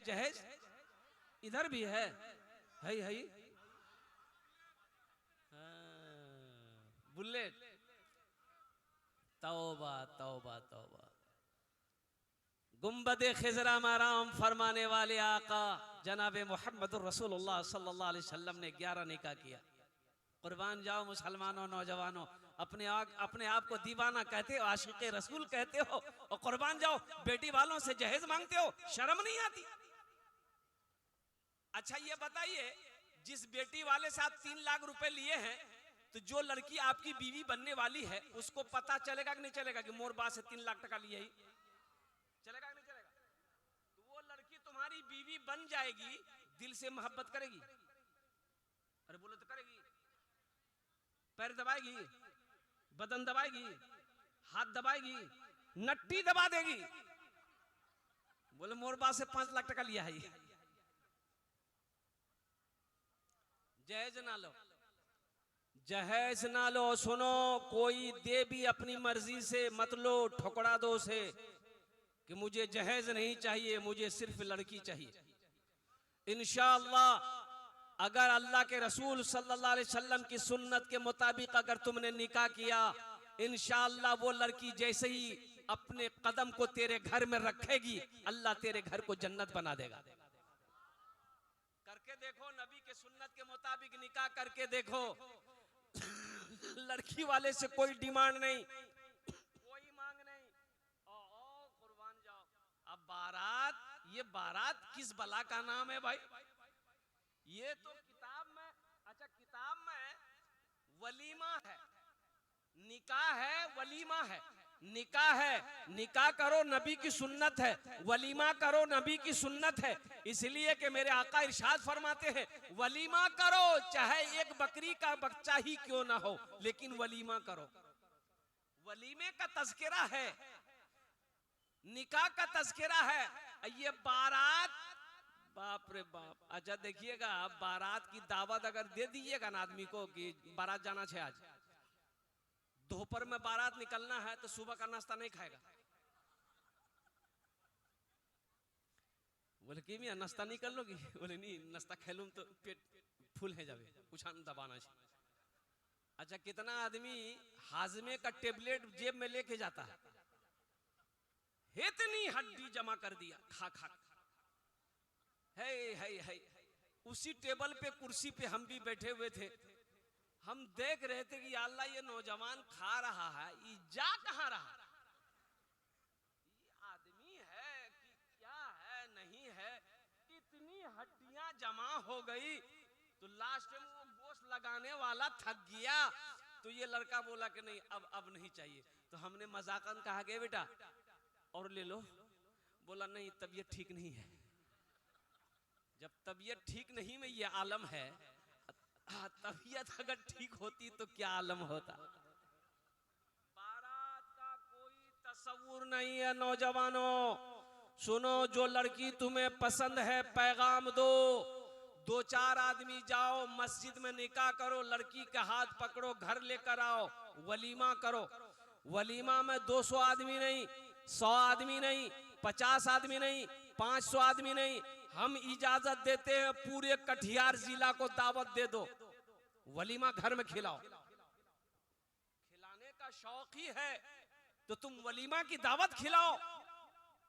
जहेज इधर भी है बुलेट। तौबा तौबा तौबा। गुंबदे खिजरा माराम फरमाने वाले आका जनाब मोहम्मद रसूलुल्लाह सल्लल्लाहु अलैहि वसल्लम ने 11 निकाह किया। कुर्बान जाओ मुसलमानों, नौजवानों, अपने आप को दीवाना कहते हो, आशिक़े रसूल कहते हो, और कुर्बान जाओ बेटी वालों से जहेज मांगते हो, शर्म नहीं आती? अच्छा ये बताइए, जिस बेटी वाले से आप 3 लाख रुपए लिए हैं, तो जो लड़की आपकी बीवी बनने वाली है उसको पता चलेगा कि नहीं चलेगा कि मोर बात से 3 लाख टका लिए ही? चलेगा कि नहीं चलेगा? तो वो लड़की तुम्हारी बीवी बन जाएगी, दिल से मोहब्बत करेगी? अरे बोलो तो करेगी? पैर दबाएगी, बदन दबाएगी, हाथ दबाएगी, नट्टी दबा देगी? बोले मोर बात से 5 लाख टका लिया है। जहेज ना लो, जहेज ना लो। सुनो, कोई दे भी अपनी मर्जी से मत लो, ठुकरा दो से कि मुझे जहेज नहीं चाहिए, मुझे सिर्फ लड़की चाहिए। इंशाअल्लाह अगर अल्लाह के रसूल सल्लल्लाहु अलैहि वसल्लम की सुन्नत के मुताबिक अगर तुमने निकाह किया, इंशाअल्लाह वो लड़की जैसे ही अपने कदम को तेरे घर में रखेगी, अल्लाह तेरे घर को जन्नत बना देगा। करके देखो, नबी के सुन्नत के मुताबिक निकाह करके देखो। लड़की वाले से कोई डिमांड नहीं, कोई मांग नहीं। ओ कुर्बान जाओ। अब बारात, ये बारात किस बला का नाम है भाई? ये तो किताब में, अच्छा किताब में वलीमा है, निकाह है, वलीमा है। निकाह है, निकाह करो नबी की सुन्नत है, वलीमा करो नबी की सुन्नत है। इसलिए कि मेरे आका इरशाद फरमाते हैं, वलीमा करो चाहे एक बकरी का बच्चा ही क्यों ना हो, लेकिन वलीमा करो। वलीमे का तज़किरा है, निकाह का तज़किरा है। ये बारात, बाप रे बाप। अच्छा देखिएगा, बारात की दावत अगर दे दीजिएगा ना आदमी को कि बारात जाना है आज, दोपहर में बारात निकलना है, तो सुबह का नाश्ता नहीं खाएगा। बोले कि मियां नाश्ता नहीं कर लोगी? बोले नहीं, नाश्ता खेलूं तो पेट फुल है जावे, कुछ दबाना है। अच्छा कितना आदमी हाजमे का टेबलेट जेब में लेके जाता है, इतनी हड्डी जमा कर दिया खा खा। है उसी टेबल पे, कुर्सी पे हम भी बैठे हुए थे, हम देख रहे थे कि अल्लाह ये नौजवान खा रहा है, ये जा कहां रहा? ये आदमी है कि क्या है, नहीं है? इतनी हड्डियां जमा हो गई, तो लास्ट में वो गोश्त लगाने वाला थक गया, तो ये लड़का बोला कि नहीं अब नहीं चाहिए। तो हमने मजाकन कहा कि बेटा और ले लो। बोला नहीं, तबीयत ठीक नहीं है। जब तबीयत ठीक नहीं में ये आलम है, तबीयत अगर ठीक होती तो क्या आलम होता। बारात का कोई तस्वुर नहीं है। नौजवानों सुनो, जो लड़की तुम्हें पसंद है पैगाम दो, 2-4 आदमी जाओ मस्जिद में निकाह करो, लड़की का हाथ पकड़ो, घर लेकर आओ, वलीमा करो। वलीमा में 200 आदमी नहीं, 100 आदमी नहीं, 50 आदमी नहीं, 500 आदमी नहीं, हम इजाजत देते हैं पूरे कटिहार जिला को दावत दे दो, वलीमा घर में खिलाओ। खिलाने का शौक ही है तो तुम वलीमा की दावत खिलाओ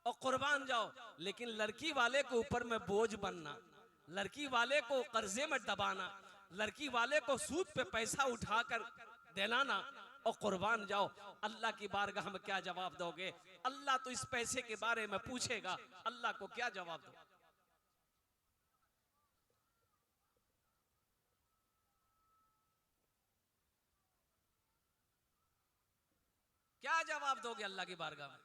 और कुर्बान जाओ। लेकिन लड़की वाले के ऊपर में बोझ बनना, लड़की वाले को कर्जे में दबाना, लड़की वाले को सूद पे पैसा उठाकर दिलाना, और कुर्बान जाओ। अल्लाह की बारगाह में क्या जवाब दोगे? अल्लाह तो इस पैसे के बारे में पूछेगा, अल्लाह को क्या जवाब दो? क्या जवाब दोगे अल्लाह की बारगाह में?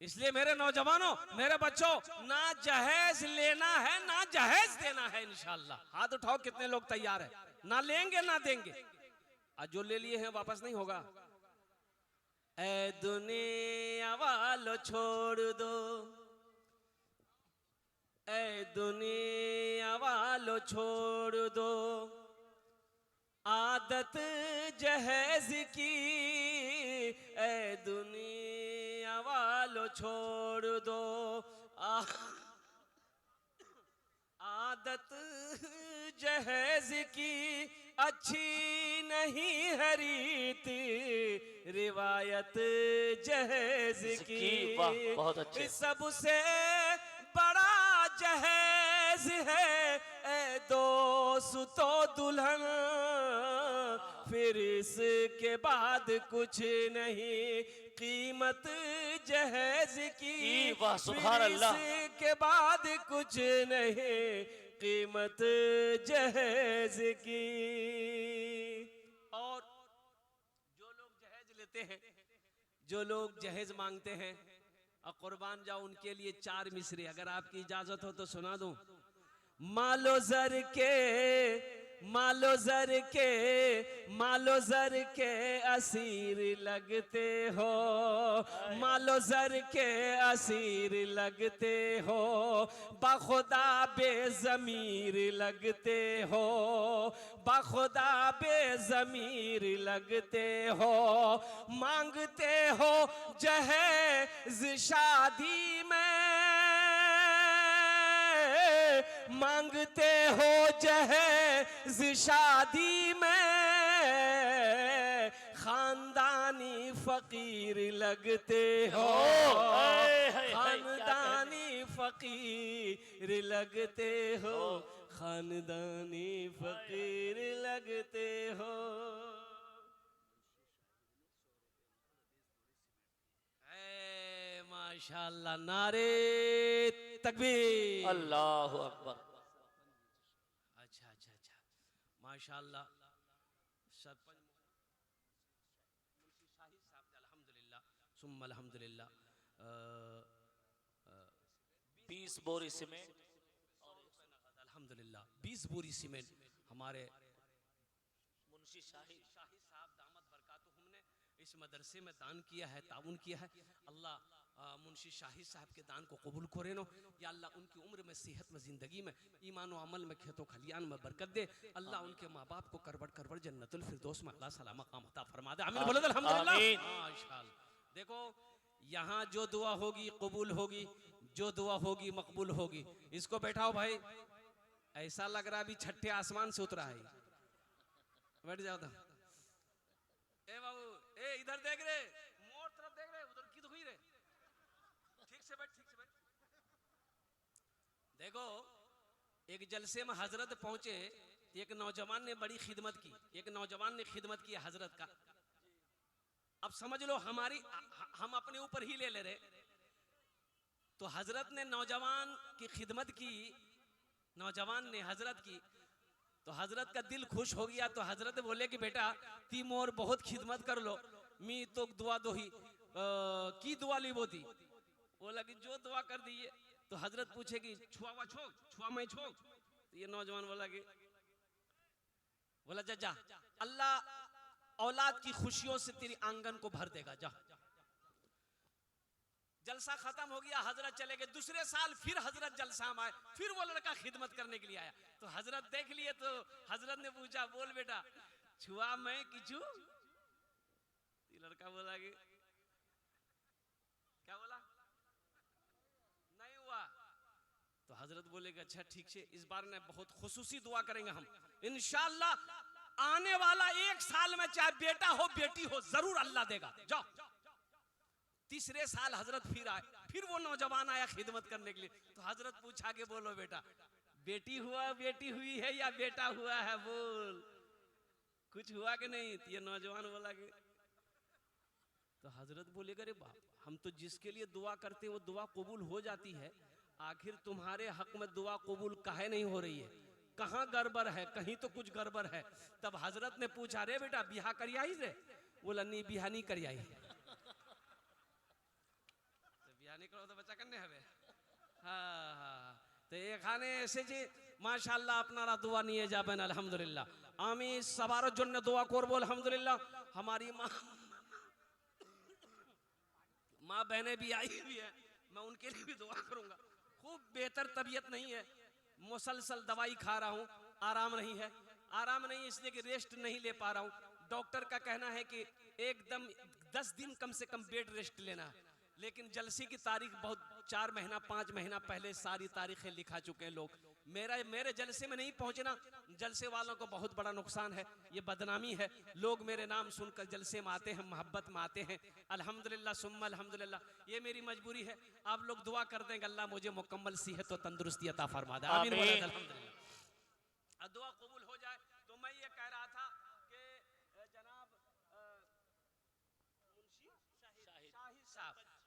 इसलिए मेरे नौजवानों, मेरे बच्चों, ना जहेज लेना है ना जहेज देना है। इंशाअल्लाह हाथ उठाओ कितने लोग तैयार है? ना लेंगे ना देंगे। आज जो ले लिए हैं वापस नहीं होगा। ऐ दुनिया वालों छोड़ दो, ऐ दुनिया वालों छोड़ दो, आदत जहेज की, ऐ छोड़ दो आदत जहेज की अच्छी नहीं है रीत रिवायत जहेज की। वाह, बहुत अच्छे। सबसे बड़ा जहेज है ए दोस्तों दुल्हन, फिर इसके बाद कुछ नहीं कीमत जहेज की। वाह, सुभान अल्लाह। इसके बाद कुछ नहीं कीमत जहेज की। और जो लोग जहेज लेते हैं, जो लोग जहेज मांगते हैं और कुर्बान जाओ, उनके लिए 4 मिसरे अगर आपकी इजाजत हो तो सुना दूं। मालो जर के, मालो जर के, मालो जर के असीर लगते हो, मालो जर के असीर लगते हो, बखुदा बेज़मीर लगते हो, बखुदा बेज़मीर लगते हो। मांगते हो जहेज शादी में, मांगते हो जहेज शादी में, खानदानी फकीर लगते हो, खानदानी फकीर लगते हो, खानदानी फकीर लगते हो। माशाअल्लाह, नारे तकबीर, अल्लाह अकबर। अच्छा अच्छा अच्छा, माशाअल्लाह। सरपंच मुंशी शाहिद साहब ने अल्हम्दुलिल्लाह सुम्मा अल्हम्दुलिल्लाह 20 बोरी सीमेंट अल्हम्दुलिल्लाह 20 बोरी सीमेंट हमारे मुंशी शाहिद साहब दामद बरकातुहुम ने इस मदरसे में दान किया है, ताउन किया है। अल्लाह मुंशी शाहिद साहब के दान को कबूल करे नो। या अल्लाह उनकी उम्र में, सेहत में, ज़िंदगी में, ईमान व अमल में, खेतों खलियान में बरकत दे। अल्लाह उनके माँ बाप को करबड़ करबड़ जन्नतुल फिरदौस में अल्लाह सलाम मकाम अता फरमा दे। आमीन बोलो अल्हम्दुलिल्लाह। माशाअल्लाह। देखो यहाँ जो दुआ होगी कबूल होगी, जो दुआ होगी मकबूल होगी। इसको बैठाओ भाई, ऐसा लग रहा अभी छठे आसमान से उतरा है। बैठ जाओ तो। ए बाबू, ए इधर देख रे, मोर तरफ देख रे, उधर की तो हुई रे, ठीक से बैठ, ठीक से बैठ। देखो एक जलसे में हजरत पहुंचे, एक नौजवान ने बड़ी खिदमत की, एक नौजवान ने खिदमत की हजरत का। अब समझ लो हमारी, हम अपने ऊपर ही ले रहे। तो हजरत ने नौजवान की खिदमत की, नौजवान ने हजरत की, तो हजरत का दिल खुश हो गया। तो हजरत बोले कि बेटा ती मोर बहुत खिदमत कर लो, मी तो दुआ दो ही की दुआ ली वो थी। बोला कि जो दुआ कर दिए। तो हजरत पूछे कि छुआ हुआ छोक, छुआ मैं छोक। तो ये नौजवान बोला कि बोला जा जा, अल्लाह औलाद की खुशियों से तेरी आंगन को भर देगा, जा। जलसा खत्म हो गया, हजरत चले गए। दूसरे साल फिर हजरत जलसा में आए, फिर वो लड़का खिदमत करने के लिए आया। तो हजरत देख लिए, तो हजरत ने पूछा बोल बेटा छुआ मैं किचू। ये लड़का बोला कि क्या बोला, नहीं हुआ। तो हजरत बोले कि अच्छा ठीक है, इस बार ने बहुत खुसूसी दुआ करेंगे हम इंशाअल्लाह। आने वाला 1 साल में चाहे बेटा हो बेटी हो जरूर अल्लाह देगा, जाओ। तीसरे साल हजरत फिर आए, फिर वो नौजवान आया खिदमत करने के लिए। तो हजरत पूछा के बोलो बेटा बेटी हुआ, बेटी हुई है या बेटा हुआ है, बोल कुछ हुआ कि नहीं। तो ये नौजवान बोला कि तो हजरत बोले अरे बाप, हम तो जिसके लिए दुआ करते हैं वो दुआ कबूल हो जाती है, आखिर तुम्हारे हक में दुआ कबूल काहे नहीं हो रही है, कहाँ गड़बड़ है, कहीं तो कुछ गड़बड़ है। तब हजरत ने पूछा रे बेटा बिहा करियाई रे। बोला नहीं बिहा नहीं करियाई। नहीं करो तो बच्चा करने हवे। हाँ हाँ, तो ये खाने ऐसे जी माशाल्लाह अपनारा दुआ नहीं है जाबेन अल्हम्दुलिल्लाह। आमी सबारों जन्ने दुआ करबो अल्हम्दुलिल्लाह। हमारी माँ बहनें भी आई हुई है, मैं उनके लिए भी दुआ करूंगा। खूब बेहतर तबीयत नहीं है, मुसलसल दवाई खा रहा हूँ, आराम नहीं है। आराम नहीं इसलिए कि रेस्ट नहीं ले पा रहा हूँ। डॉक्टर का कहना है कि एकदम 10 दिन कम से कम बेड रेस्ट लेना है। लेकिन जलसे की तारीख बहुत 4 महीना 5 महीना पहले सारी तारीखें लिखा चुके हैं लोग। मेरे जलसे में नहीं पहुंचना जलसे वालों को बहुत बड़ा नुकसान है, ये बदनामी है। लोग मेरे नाम सुनकर जलसे में आते हैं, मोहब्बत में आते हैं। अल्हम्दुलिल्लाह सुम्मा अल्हम्दुलिल्लाह, ये मेरी मजबूरी है। आप लोग दुआ कर देंगे अल्लाह मुझे मुकम्मल सेहत और तंदुरुस्ती अता फरमा दे। आमीन बोला अल्हम्दुलिल्लाह। दुआ कबूल हो जाए। तो मैं ये कह रहा था कि जनाब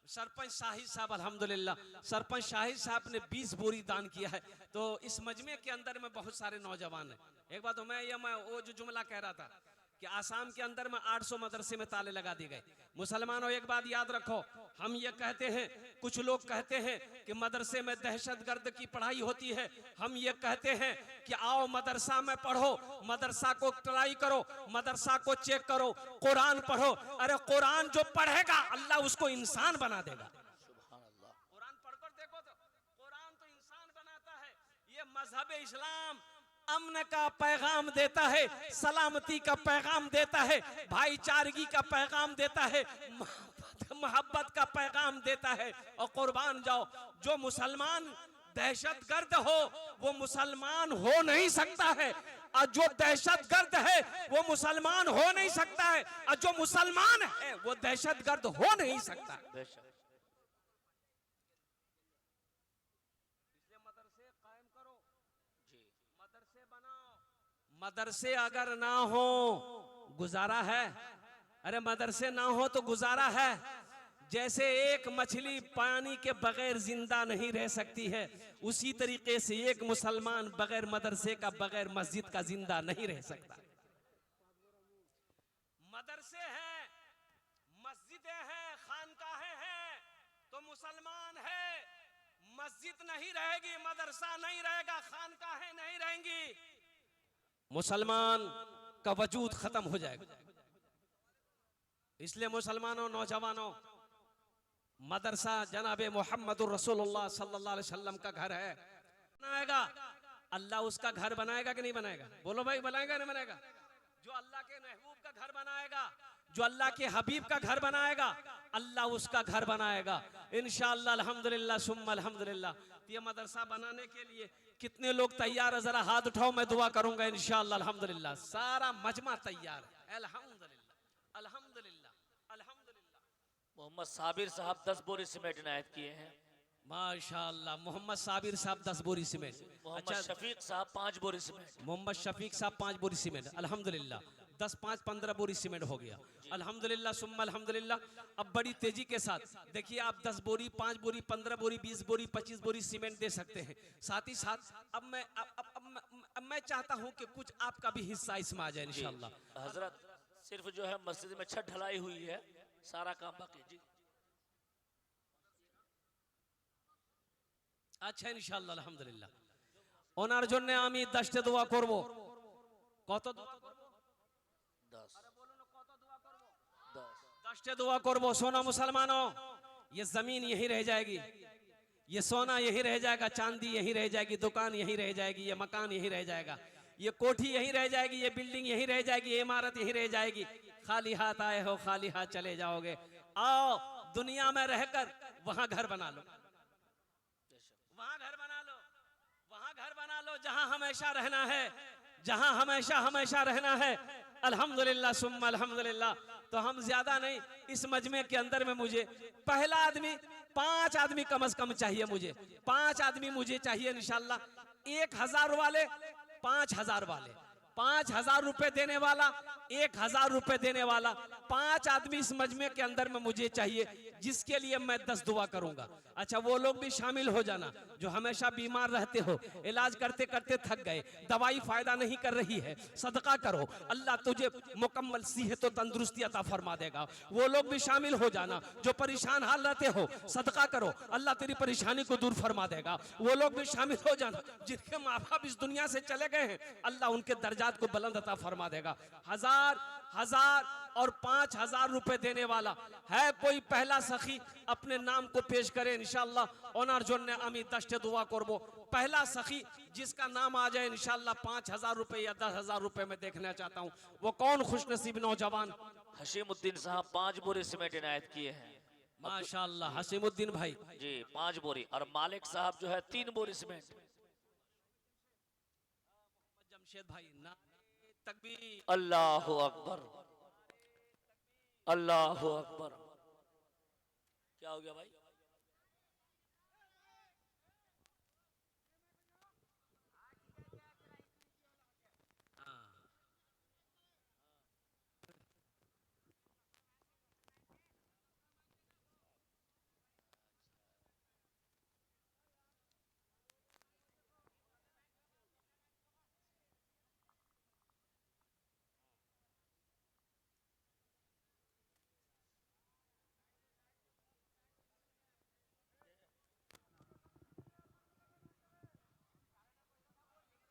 सरपंच शाहिद साहब अल्हम्दुलिल्लाह, सरपंच शाहिद साहब ने 20 बोरी दान किया है। तो इस मजमे के अंदर में बहुत सारे नौजवान हैं। एक बात तो मैं वो जो जुमला कह रहा था कि आसाम के अंदर में 800 मदरसे में ताले लगा दिए गए। मुसलमानों एक बात याद रखो, हम ये कहते हैं, कुछ लोग कहते हैं कि मदरसे में दहशतगर्द की पढ़ाई होती है। हम ये कहते हैं कि आओ मदरसा में पढ़ो, मदरसा को ट्राई करो, मदरसा को चेक करो, कुरान पढ़ो। अरे कुरान जो पढ़ेगा अल्लाह उसको इंसान बना देगा। कुरान पढ़कर देखो तो कुरान तो इंसान बनाता है। ये मजहब इस्लाम अमन का पैगाम देता है, सलामती का पैगाम देता है, भाईचारगी का पैगाम देता है, मोहब्बत का पैगाम देता है। और कुर्बान जाओ, जो मुसलमान दहशतगर्द हो वो मुसलमान हो नहीं सकता है, और जो दहशतगर्द है वो मुसलमान हो नहीं सकता है, और जो मुसलमान है वो दहशतगर्द हो नहीं सकता। मदरसे अगर ना हो गुजारा है। अरे मदरसे ना हो तो गुजारा है। जैसे एक मछली पानी के बगैर जिंदा नहीं रह सकती है, उसी तरीके से एक मुसलमान बगैर मदरसे का, बगैर मस्जिद का जिंदा नहीं रह सकता। मदरसे हैं, मस्जिदें हैं, खानकाहें हैं तो मुसलमान है। मस्जिद नहीं रहेगी, मदरसा नहीं रहेगा, खानकाहें नहीं रहेंगी, मुसलमान का वजूद खत्म हो जाएगा। इसलिए मुसलमानों, नौजवानों, मदरसा जनाबे मोहम्मदुर रसूलुल्लाह सल्लल्लाहु अलैहि वसल्लम का घर है। बनाएगा अल्लाह उसका घर बनाएगा कि नहीं बनाएगा? बोलो भाई, बनाएगा नहीं बनाएगा? जो अल्लाह के महबूब का घर बनाएगा, जो अल्लाह के हबीब का घर बनाएगा, अल्लाह उसका घर बनाएगा इंशाअल्लाह। अल्हम्दुलिल्लाह सुम्मा अल्हम्दुलिल्लाह। ये मदरसा बनाने के लिए कितने लोग तैयार है? जरा हाथ उठाओ, मैं दुआ करूंगा इंशाअल्लाह। अल्हम्दुलिल्लाह सारा मजमा तैयार है। अल्हम्दुलिल्लाह अल्हम्दुलिल्लाह अल्हम्दुलिल्लाह। मोहम्मद साबिर साहब 10 बोरी सीमेंट इनायत किए हैं। माशाअल्लाह। मोहम्मद साबिर साहब 10 बोरी सीमेंट। मोहम्मद शफीक साहब 5 बोरी सीमेंट। मोहम्मद शफीक साहब 5 बोरी सीमेंट। अल्हम्दुलिल्लाह 10 5 15 बोरी सीमेंट हो गया। अल्हम्दुलिल्लाह सुम्मा अल्हम्दुलिल्लाह। अब बड़ी तेजी के साथ देखिए, आप 10 बोरी 5 बोरी 15 बोरी 20 बोरी 25 बोरी सीमेंट दे सकते हैं। साथ ही साथ अब मैं चाहता हूं कि कुछ आपका भी हिस्सा इसमें आ जाए इंशाअल्लाह। हजरत सिर्फ जो है मस्जिद में छत ढलाई हुई है, सारा काम बाकी जी। আচ্ছা ইনশাআল্লাহ আলহামদুলিল্লাহ। ওনার জন্য আমি 10টা দোয়া করব। কত দোয়া করব? 10 আরে বলুন কত দোয়া করব? 10 10টা দোয়া করব। सोना मुसलमानों, ये जमीन यही रह जाएगी, ये सोना यही रह जाएगा, चांदी यही रह जाएगी, दुकान यही रह जाएगी, ये मकान यही रह जाएगा, ये कोठी यही रह जाएगी, ये बिल्डिंग यही रह जाएगी, ये इमारत यही रह जाएगी। खाली हाथ आए हो, खाली हाथ चले जाओगे। आओ दुनिया में रहकर वहां घर बना लो, वहां घर बना लो, वहां घर बना लो जहां हमेशा रहना है, जहां हमेशा रहना है। अल्हम्दुलिल्लाह सुम्मा अल्हम्दुलिल्लाह। तो हम ज्यादा नहीं, इस मजमे के अंदर में मुझे पहला आदमी 5 आदमी कम से कम चाहिए। मुझे 5 आदमी मुझे चाहिए इंशाल्लाह। 1000 वाले, 5000 वाले, 5000 रुपए देने वाला, 1000 रुपए देने वाला, 5 आदमी इस मजमे के अंदर में मुझे चाहिए, जिसके लिए मैं 10 दुआ करूंगा। अच्छा, वो लोग भी शामिल हो जाना जो हमेशा बीमार रहते हो, इलाज करते करते थक गए, दवाई फायदा नहीं कर रही है, सदका करो, अल्लाह तुझे मुकम्मल सेहत और तंदुरुस्ती अता फरमा देगा। वो लोग भी शामिल हो जाना जो परेशान हाल रहते हो, सदका करो, अल्लाह तेरी परेशानी को दूर फरमा देगा। वो लोग भी शामिल हो जाना जिनके माँ बाप इस दुनिया से चले गए हैं, अल्लाह उनके दर्जात को बुलंद अता फरमा देगा। 1000 और 5000 रुपए देने वाला है कोई? पहला सखी अपने नाम को पेश करे इंशाअल्लाह। ओनार जोन्ने आमी 10 दुआ करबो। पहला सखी जिसका नाम आ जाए इंशाअल्लाह 5000 रुपए या 10000 रुपए में देखना चाहता हूँ। वो कौन खुशनसीब नौजवान? हशीमुद्दीन साहब 5 बोरी सीमेंट इनायत किए हैं। माशाल्लाह हसीमुद्दीन भाई। जी 5 बोरी, और मालिक साहब जो है 3 बोरी सीमेंट। जमशेद भाई नारे तकबीर। अल्लाहु अकबर, अल्लाहु अकबर। क्या हो गया भाई?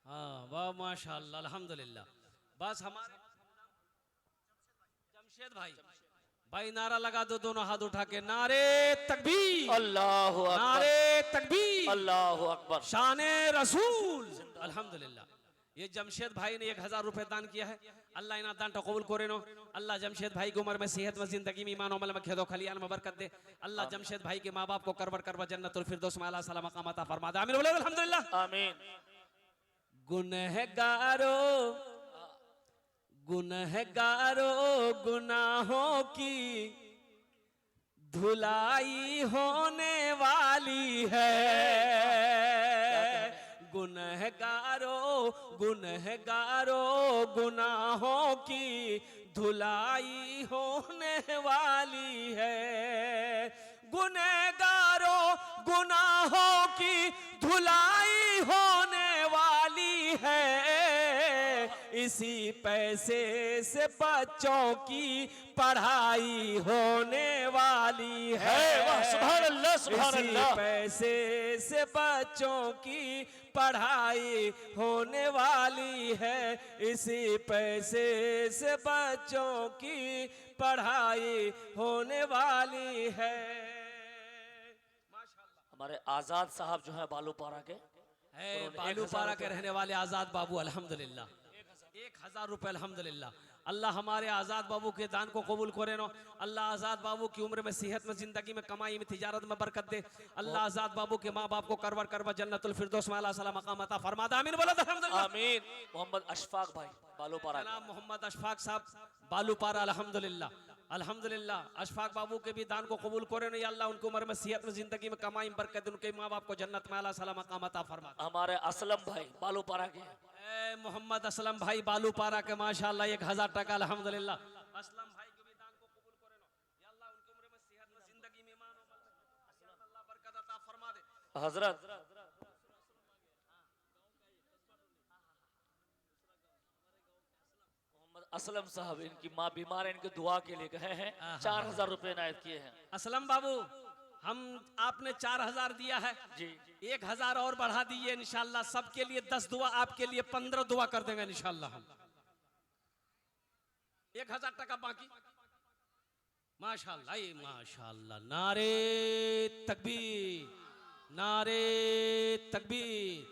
हाँ वाह माशाल्लाह अल्हम्दुलिल्लाह। बस हमारे जमशेद भाई, भाई नारा लगा दो दोनों हाथ उठा के, नारे तकबीर, अल्लाहु अकबर, नारे तकबीर, अल्लाहु अकबर। शाने रसूल। अल्हम्दुलिल्लाह। ये जमशेद भाई ने 1000 रुपए दान किया है। अल्लाह इना दान तो कबूल करे नो। अल्लाह जमशेद भाई की उम्र में, सेहत में, जिंदगी में, ईमान अमल में, खेदो खलियान में बरकत दे। अल्लाह जमशेद भाई के माँ बाप को करवर करवर जन्नतुल फिरदौस में आला सलाम मकाम अता फरमा दे। आमीन बोले अल्हम्दुलिल्लाह। आमीन। गुनहगारों गुनहगारों गुनाहों की धुलाई होने वाली है। गुनहगारों गुनहगारों गुनाहों की धुलाई होने वाली है। गुनहगारों गुनाहों की धुलाई होने वाली है। इसी पैसे से बच्चों की पढ़ाई होने वाली है। वाह, सुभान अल्लाह, सुभान इसी अल्लाह। पैसे से बच्चों की पढ़ाई होने वाली है। इसी पैसे से बच्चों की पढ़ाई होने वाली है। हमारे आजाद साहब जो है बालूपारा के, है बालूपारा के रहने वाले आजाद बाबू अल्हम्दुलिल्लाह 1000 रुपए अल्हम्दुलिल्लाह। अल्लाह हमारे आजाद बाबू के दान को कबूल करे नो। अल्लाह आजाद बाबू की उम्र में, सेहत में, जिंदगी में, कमाई में, तिजारत में बरकत दे। अल्लाह आजाद बाबू के माँ बाप को करवर करवर जन्नतुल फिरदौस में आला सलाम मकाम अता फरमा दे। आमीन बोलो अल्हम्दुलिल्लाह। आमीन। मोहम्मद अशफाक भाई बालूपारा के। जनाब मोहम्मद अशफाक साहब बालूपारा अल्हम्दुलिल्लाह अल्हम्दुलिल्लाह। अशफाक बाबू के भी दान को कबूल करे नहीं। अल्लाह उनकी उम्र में, सेहत में, जिंदगी में, कमाई में बरकत दे। उनके माँ बाप को जन्नत में आला सलाम मकाम अता फरमा दे। हमारे असलम भाई बालूपारा के। मोहम्मद असलम भाई बालूपारा के माशाल्लाह 1000 टका अल्हम्दुलिल्लाह। असलम भाई के भी दान को कबूल करे नो। या अल्लाह उनकी उम्र में, सेहत में, जिंदगी में, ईमान अमल में अल्लाह बरकत अता फरमा दे। हजरत मोहम्मद असलम साहब, इनकी माँ बीमार है, इनके दुआ के लिए कहे हैं। 4000 रुपए इनायत किए हैं। असलम बाबू, हम आपने 4000 दिया है जी 1000 और बढ़ा दीजिए इंशाल्लाह। सबके लिए 10 दुआ, आपके लिए 15 दुआ कर देंगे इंशाल्लाह। हम 1000 टका बाकी माशाल्लाह। ये माशाल्लाह। नारे तकबीर, नारे तकबीर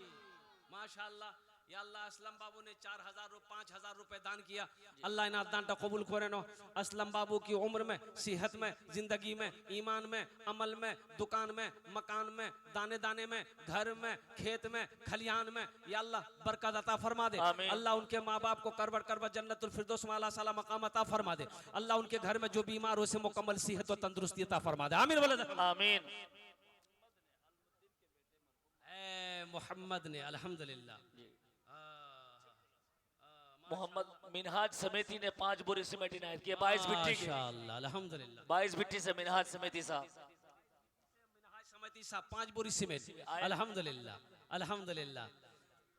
माशाल्लाह। या अल्लाह असलम बाबू ने 4000 5000 रुपए दान किया। अल्लाह इना दान तो कबूल करे नो। असलम बाबू की उम्र में, सेहत में, जिंदगी में, ईमान में, अमल में, दुकान में, मकान में, दाने दाने में, घर में, खेत में, खलियान में, या अल्लाह बरकत अता फरमा दे। आमीन। अल्लाह उनके माँ बाप को करवर करवर जन्नतुल फिरदौस में आला सलाम मकाम अता फरमा दे। अल्लाह उनके घर में जो बीमार हो उसे मुकम्मल सेहत और तंदुरुस्ती अता फरमा दे। आमीन बोले आमीन। मोहम्मद ने अल्हम्दुलिल्लाह। मोहम्मद मिनहाज समिति ने 5 बोरी सीमेंट इनायत किए। 22 भिट्टी के। माशाअल्लाह अल्हम्दुलिल्लाह। 22 भिट्टी से मिनहाज समिति साहब। मिनहाज समिति साहब 5 बोरी सीमेंट अल्हम्दुलिल्लाह अल्हम्दुलिल्लाह।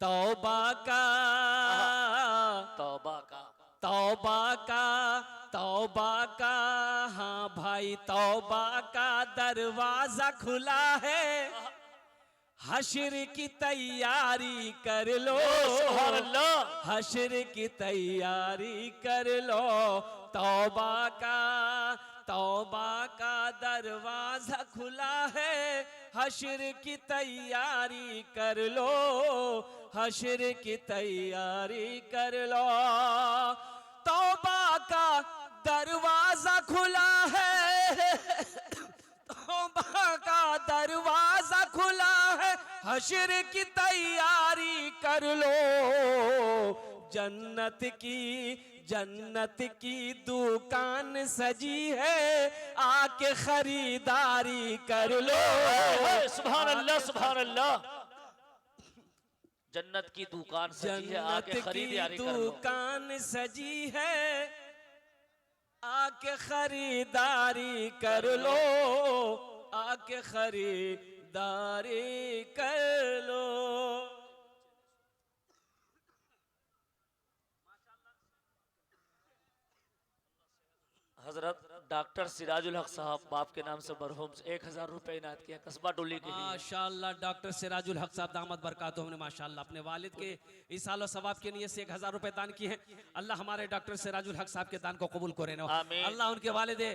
तौबा का तौबा का तौबा का तौबा का, हाँ भाई तौबा का दरवाजा खुला है। हश्र की तैयारी कर लो, सुभान अल्लाह। हश्र की तैयारी कर लो। तौबा का दरवाजा खुला है। हश्र की तैयारी कर लो, हश्र की तैयारी कर लो। तौबा का दरवाजा खुला है। हशर की तैयारी कर लो, जन्नत की दुकान सजी है, आके खरीदारी कर लो। सुभान अल्लाह सुभान अल्लाह। जन्नत की दुकान सजी है, आके खरीदारी कर लो। दुकान सजी है, आके खरीदारी कर लो, आके खरीदारी कर लो। हजरत डॉक्टर सिराजुल हक साहब बाप के नाम से मरहूम 1000 रुपए इनायत किया कस्बा टोली के लिए। माशाअल्लाह डॉक्टर सिराजुल हक साहब दामद बरकातुहू ने माशाअल्लाह अपने वालिद के इस साल सवाब के लिए से 1000 रुपए दान किए हैं। अल्लाह हमारे डॉक्टर सिराजुल हक साहब के दान को कबूल करे ना। अल्लाह उनके वालिदे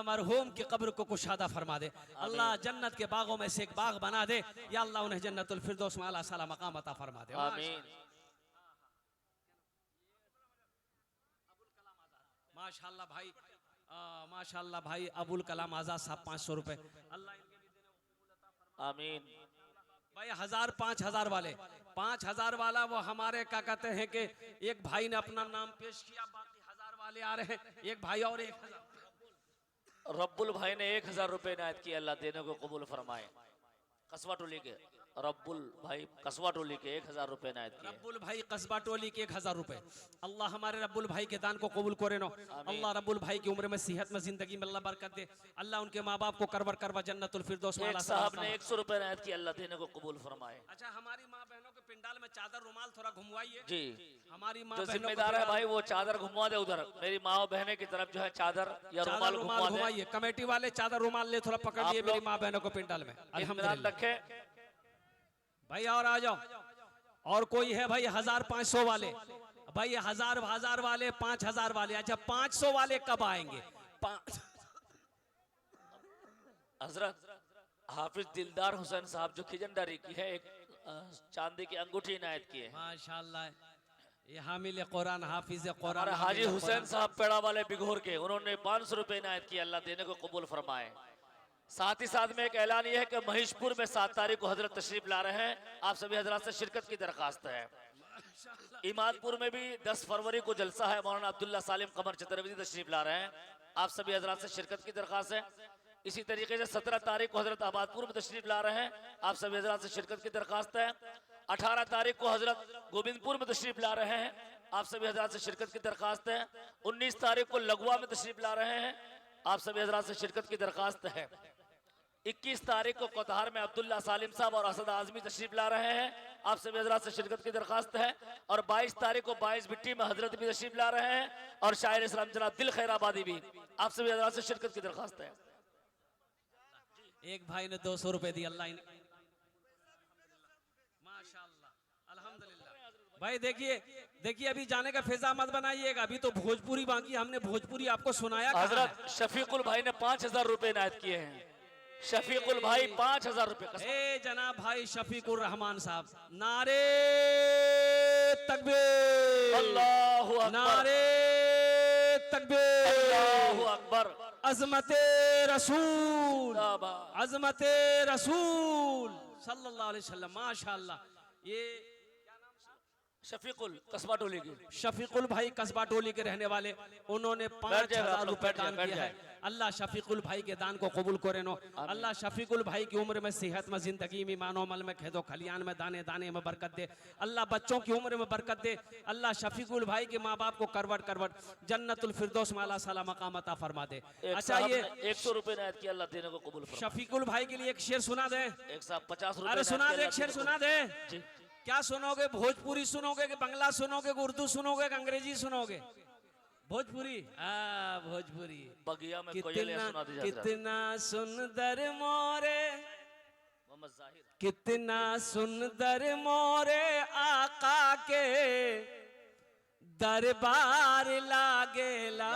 मरहूम की कब्र को कुशादा फरमा दे। अल्लाह जन्नत के बागों में से एक बाग बना दे। या अल्लाह उन्हें जन्नतुल फिरदौस में आला साला मकाम अता फरमा दे। आमीन। माशाअल्लाह भाई, माशाअल्लाह भाई अबुल कलाम आजाद साहब 500 रुपए। अल्लाह इनके भी देने को कबूल अता फरमा। आमीन। भाई 1000 5000 वाले 5000 वाला वो हमारे क्या कहते हैं कि एक भाई ने अपना नाम पेश किया, बाकी 1000 वाले आ रहे हैं। एक भाई और 1000। रब्बुल भाई ने 1000 रुपए इनायत किया, अल्लाह देने को कबूल फरमाए। कस्बा टोली के रब्बुल भाई कस्बा टोली के 1000 रुपए इनायत किए। रब्बुल भाई कस्बा टोली के 1000 रुपए। अल्लाह हमारे रब्बुल भाई के दान को कबूल करे नो। अल्लाह रब्बुल भाई की उम्र में सेहत में जिंदगी में अल्लाह बरकत दे। अल्लाह उनके माँ बाप को करवर करवा जन्नतुल फिरदौस में। एक साहब ने 100 रुपए इनायत किया, अल्लाह देने को कबूल फरमाए। अच्छा हमारी माँ बहनों के पिंडाल में चादर रुमाल थोड़ा घुमवाइए जी। हमारी माँ जो बहनों जिम्मेदार है भाई वो चादर घुमवा दे उधर, मेरी माँ बहने की तरफ जो है चादर या रुमाल घुमवा दे। घुमाइए कमेटी वाले चादर रुमाल ले थोड़ा पकड़ लिए मेरी माँ बहनों को पिंडाल में। अल्हम्दुलिल्लाह रखे भाई और आ जाओ। और कोई है भाई 1500 वाले? भाई 1000 वाले 5000 वाले। अच्छा 500 वाले कब आएंगे? हजरत हाफिज दिलदार हुसैन साहब जो खिजनदारी की है, एक चांदी की अंगूठी इनायत की है। माशाअल्लाह ये हामिल कुरान हाफिज कुरान हमारे हाजी हुसैन साहब पेड़ा वाले बिघोर के, उन्होंने 500 रुपए इनायत किया, अल्लाह देने को कबूल फरमाए। साथ ही साथ में एक ऐलान यह है कि महिषपुर में 7 तारीख को हजरत तशरीफ ला रहे हैं। आप सभी हजरात से शिरकत की दरखास्त है। इमादपुर में भी 10 फरवरी को जलसा है, मौलाना अब्दुल्ला सालिम कमर चतुर्वेदी तशरीफ ला रहे हैं। आप सभी हजरात से शिरकत की दरखास्त है। इसी तरीके से 17 तारीख को हजरत आबादपुर में तशरीफ ला रहे हैं। आप सभी हजरात से शिरकत की दरखास्त है। 18 तारीख को हजरत गोविंदपुर में तशरीफ ला रहे हैं। आप सभी हजरात से शिरकत की दरखास्त है। 19 तारीख को लगवा में तशरीफ ला रहे हैं। आप सभी हजरात से शिरकत की दरखास्त है। 21 तारीख को कोतहार में अब्दुल्ला सालिम साहब और असद आजमी तशरीफ ला रहे हैं। आप सभी हजरात से शिरकत की दरखास्त है। और 22 तारीख को 22 भिट्टी में हजरत भी तशरीफ ला रहे हैं और शायर इस्लाम जनाब दिल खैराबादी भी। आप सभी हजरात से शिरकत की दरखास्त है। एक भाई ने 200 रुपए दिए। अल्लाह माशाअल्लाह अल्हम्दुलिल्लाह। भाई देखिए अभी जाने का फिजा मत बनाइएगा, अभी तो भोजपुरी बाकी हमने भोजपुरी आपको सुनाया। हजरत शफीकुल भाई ने 5000 रुपए इनायत किए हैं। शफीकुल भाई 5000 रुपए। ए जनाब भाई शफीकुर रहमान साहब, नारे तकबीर, अल्लाहु अकबर, नारे तकबीर, अल्लाहु अकबर, अजमते रसूल, अजमते रसूल सल्लल्लाहु अलैहि वसल्लम। माशाअल्लाह। ये शफीकुल कस्बा टोली की शफीकुल भाई कस्बा टोली के रहने वाले, उन्होंने 5000 रुपए दान किया है। अल्लाह शफीकुल भाई के दान को कबूल करे नो। अल्लाह शफीकुल भाई की उम्र में सेहत में जिंदगी में मानो मल में खेदो खलियान में दाने दाने में बरकत दे। अल्लाह बच्चों की उम्र में बरकत दे। अल्लाह शफीकुल भाई के माँ बाप को करवट जन्नतुल फिरदौस में अल्लाह साला मकाम अता फरमा दे। अच्छा ये 100 रुपए इनायत किया, अल्लाह देने को कबूल फरमाए। शफीकुल भाई के लिए एक शेर सुना दे। एक साहब 50 रुपए। अरे सुना दे, एक शेर सुना दे। क्या सुनोगे? भोजपुरी सुनोगे कि बांग्ला सुनोगे कि उर्दू सुनोगे कि अंग्रेजी सुनोगे? भोजपुरी। भोजपुरी। बगिया में कोयलियां सुना दी जाती है। कितना सुंदर मोरे, मोहम्मद जाहिर, कितना सुंदर मोरे आका के दरबार लागेला।